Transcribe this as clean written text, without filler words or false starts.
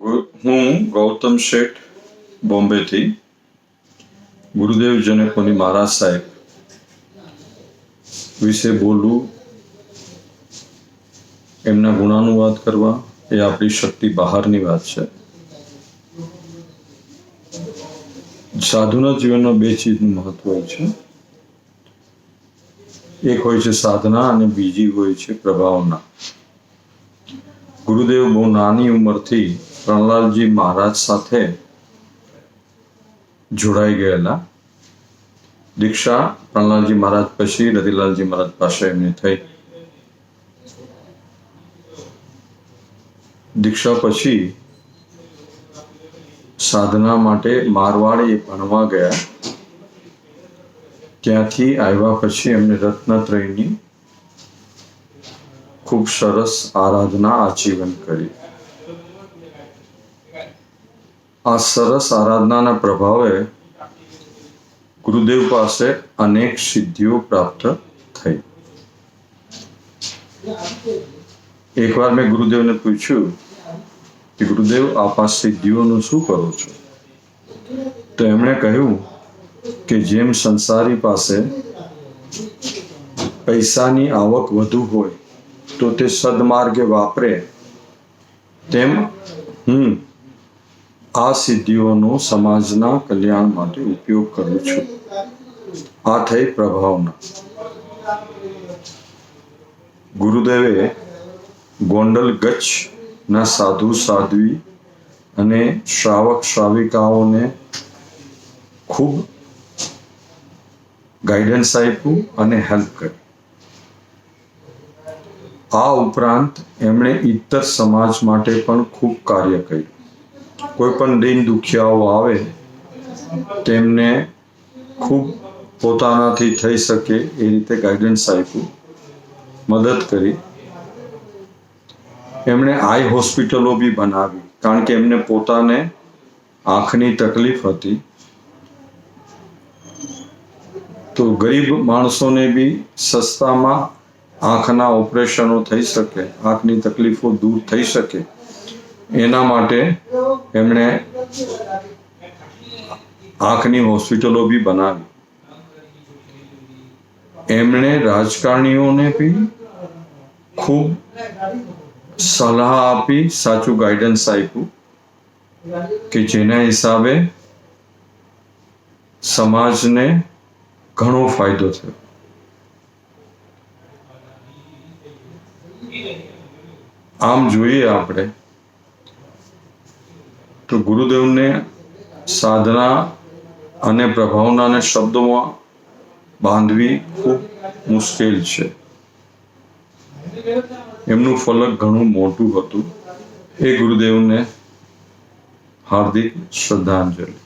હું ગૌતમ શેઠ બોમ્બેથી ગુરુદેવ જનકમુનિ મહારાજ સાહેબ વિશે બોલવું, એમના ગુણાનુવાદ કરવા એ આપણી શક્તિ બહારની વાત છે. સાધુના જીવનમાં બે ચીજનું મહત્વ હોય છે. એક હોય છે સાધના અને બીજી હોય છે પ્રભાવના. ગુરુદેવ બહુ નાની ઉંમરથી પ્રહલાદજી મહારાજ સાથે જોડાઈ ગયેલા. દીક્ષા પ્રહલાદજી મહારાજ પછી રતિલાલજી મહારાજ પાસે એમની થઈ. દીક્ષા પછી સાધના માટે મારવાડી ભણવા ગયા. ત્યાંથી આવ્યા પછી એમને રત્નત્રયની ખૂબ સરસ આરાધના આજીવન કરી. આ સરસ આરાધનાના પ્રભાવે ગુરુદેવ પાસે અનેક સિદ્ધિઓ પ્રાપ્ત થઈ. એકવાર મેં ગુરુદેવને પૂછ્યું કે ગુરુદેવ આપ આ સિદ્ધિઓનું શું કરો છો? તો એમણે કહ્યું કે જેમ સંસારી પાસે પૈસાની આવક વધુ હોય તો તે સદમાર્ગે વાપરે, તેમ હું આ સિદ્ધિઓનો સમાજના કલ્યાણ માટે ઉપયોગ કરું છું. આ થઈ પ્રભાવના. ગુરુદેવે ગોંડલ ગચ્છના સાધુ સાધ્વી અને શ્રાવક શ્રાવિકાઓને ખૂબ ગાઈડન્સ આપ્યું અને હેલ્પ કરી. આ ઉપરાંત એમણે ઇતર સમાજ માટે પણ ખૂબ કાર્ય કર્યું. કોઈ પણ દીન દુખિયાઓ આવે તેમને ખૂબ પોતાનાથી થઈ શકે એ રીતે ગાઈડન્સ આપ્યું, મદદ કરી. એમણે આઈ હોસ્પિટલો બી બનાવી, કારણ કે એમને પોતાને આંખની તકલીફ હતી. તો ગરીબ માણસોને બી સસ્તામાં આંખના ઓપરેશનો થઈ શકે, આંખની તકલીફો દૂર થઈ શકે, એના માટે એમણે આંખની હોસ્પિટલો બી બનાવી. એમણે રાજકારણીઓને બી ખૂબ સલાહ આપી, સાચું ગાઈડન્સ આપ્યું કે જેના હિસાબે સમાજને ઘણો ફાયદો થયો. આમ જોઈએ આપણે તો ગુરુદેવને સાધના અને પ્રભાવનાને શબ્દોમાં બાંધવી ખૂબ મુશ્કેલ છે. એમનું ફલક ઘણું મોટું હતું. એ ગુરુદેવને હાર્દિક શ્રદ્ધાંજલિ.